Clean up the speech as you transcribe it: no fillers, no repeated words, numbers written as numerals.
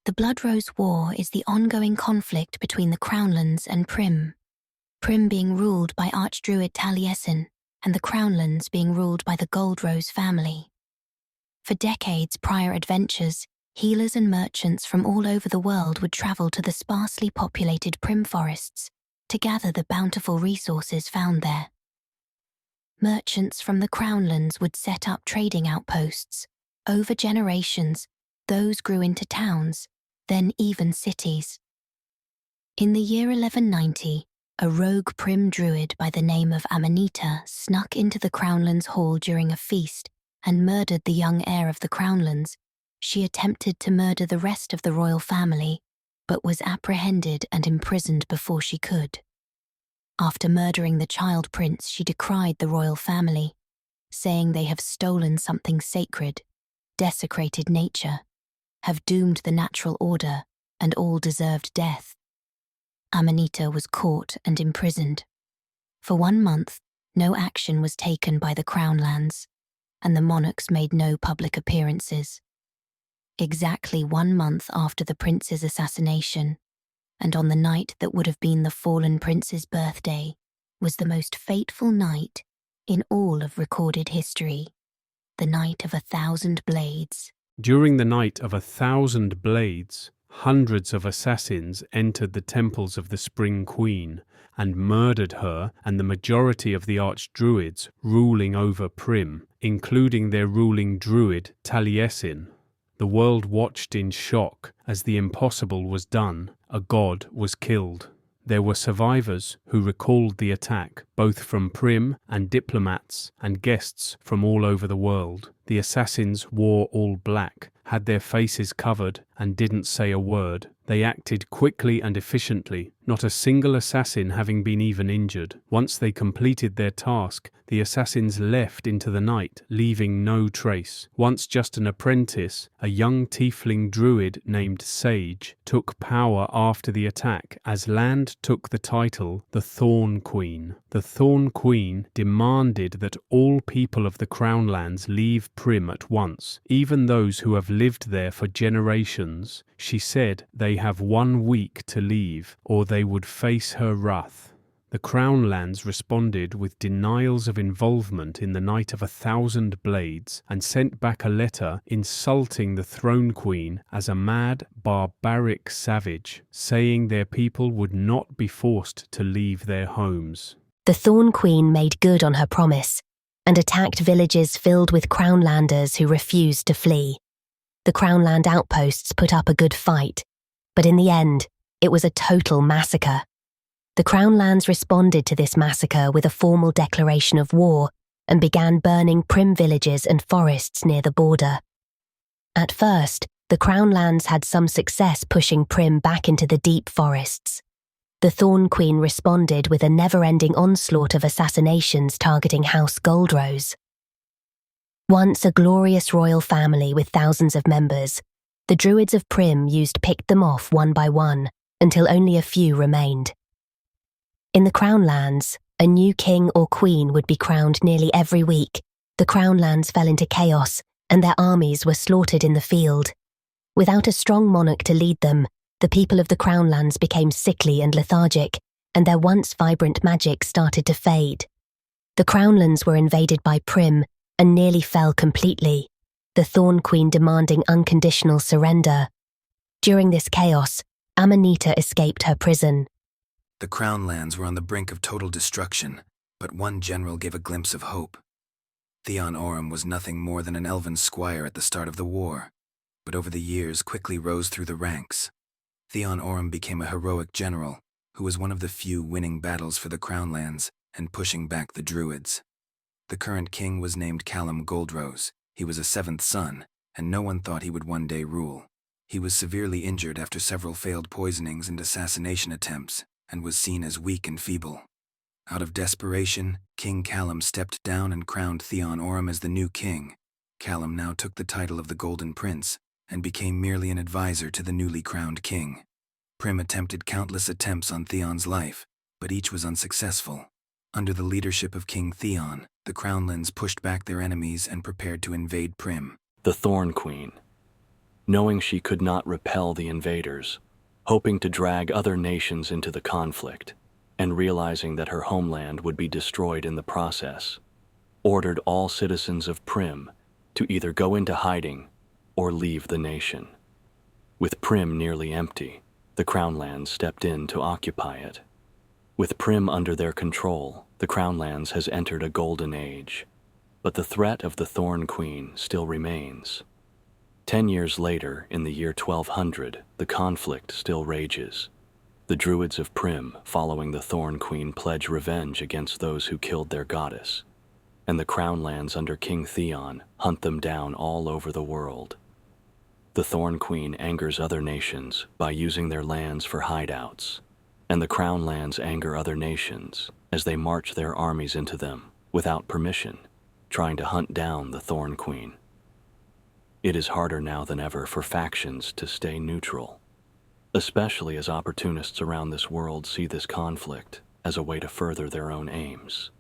The Bloodrose War is the ongoing conflict between the Crownlands and Prim. Prim being ruled by Archdruid Taliesin, and the Crownlands being ruled by the Goldrose family. For decades prior adventures, healers and merchants from all over the world would travel to the sparsely populated Prim forests to gather the bountiful resources found there. Merchants from the Crownlands would set up trading outposts. Over generations, those grew into towns, then even cities. In the year 1190, a rogue Prim druid by the name of Amanita snuck into the Crownlands hall during a feast and murdered the young heir of the Crownlands. She attempted to murder the rest of the royal family, but was apprehended and imprisoned before she could. After murdering the child prince, she decried the royal family, saying they have stolen something sacred, desecrated nature, have doomed the natural order, and all deserved death. Amanita was caught and imprisoned. For 1 month, no action was taken by the Crownlands, and the monarchs made no public appearances. Exactly 1 month after the prince's assassination, and on the night that would have been the fallen prince's birthday, was the most fateful night in all of recorded history, the Night of 1,000 Blades. During the Night of 1,000 Blades, hundreds of assassins entered the temples of the Spring Queen and murdered her and the majority of the archdruids ruling over Prim, including their ruling druid Taliesin. The world watched in shock as the impossible was done. A god was killed. There were survivors who recalled the attack, both from Prim and diplomats and guests from all over the world. The assassins wore all black, had their faces covered, and didn't say a word. They acted quickly and efficiently, not a single assassin having been even injured. Once they completed their task, the assassins left into the night, leaving no trace. Once just an apprentice, a young tiefling druid named Sage took power after the attack, as Land took the title the Thorn Queen. The Thorn Queen demanded that all people of the Crownlands leave Prim at once, even those who have lived there for generations. She said they have 1 week to leave, or they would face her wrath. The Crownlands responded with denials of involvement in the Night of 1,000 Blades and sent back a letter insulting the Throne Queen as a mad, barbaric savage, saying their people would not be forced to leave their homes. The Thorn Queen made good on her promise and attacked villages filled with Crownlanders who refused to flee. The Crownland outposts put up a good fight, but in the end, it was a total massacre. The Crownlands responded to this massacre with a formal declaration of war and began burning Prim villages and forests near the border. At first, the Crownlands had some success pushing Prim back into the deep forests. The Thorn Queen responded with a never-ending onslaught of assassinations targeting House Goldrose. Once a glorious royal family with thousands of members, the Druids of Prim picked them off one by one until only a few remained. In the Crownlands, a new king or queen would be crowned nearly every week. The Crownlands fell into chaos, and their armies were slaughtered in the field. Without a strong monarch to lead them, the people of the Crownlands became sickly and lethargic, and their once vibrant magic started to fade. The Crownlands were invaded by Prim and nearly fell completely, the Thorn Queen demanding unconditional surrender. During this chaos, Amanita escaped her prison. The Crownlands were on the brink of total destruction, but one general gave a glimpse of hope. Theon Oram was nothing more than an elven squire at the start of the war, but over the years quickly rose through the ranks. Theon Oram became a heroic general, who was one of the few winning battles for the Crownlands and pushing back the Druids. The current king was named Callum Goldrose. He was a 7th son, and no one thought he would one day rule. He was severely injured after several failed poisonings and assassination attempts, and was seen as weak and feeble. Out of desperation, King Callum stepped down and crowned Theon Oram as the new king. Callum now took the title of the Golden Prince, and became merely an advisor to the newly crowned king. Prim attempted countless attempts on Theon's life, but each was unsuccessful. Under the leadership of King Theon, the Crownlands pushed back their enemies and prepared to invade Prim. The Thorn Queen. knowing she could not repel the invaders, hoping to drag other nations into the conflict, and realizing that her homeland would be destroyed in the process, ordered all citizens of Prim to either go into hiding or leave the nation. With Prim nearly empty, the Crownlands stepped in to occupy it. With Prim under their control, the Crownlands has entered a golden age, but the threat of the Thorn Queen still remains. 10 years later, in the year 1200, the conflict still rages. The Druids of Prim, following the Thorn Queen, pledge revenge against those who killed their goddess, and the Crownlands under King Theon hunt them down all over the world. The Thorn Queen angers other nations by using their lands for hideouts, and the Crownlands anger other nations as they march their armies into them without permission, trying to hunt down the Thorn Queen. It is harder now than ever for factions to stay neutral, especially as opportunists around this world see this conflict as a way to further their own aims.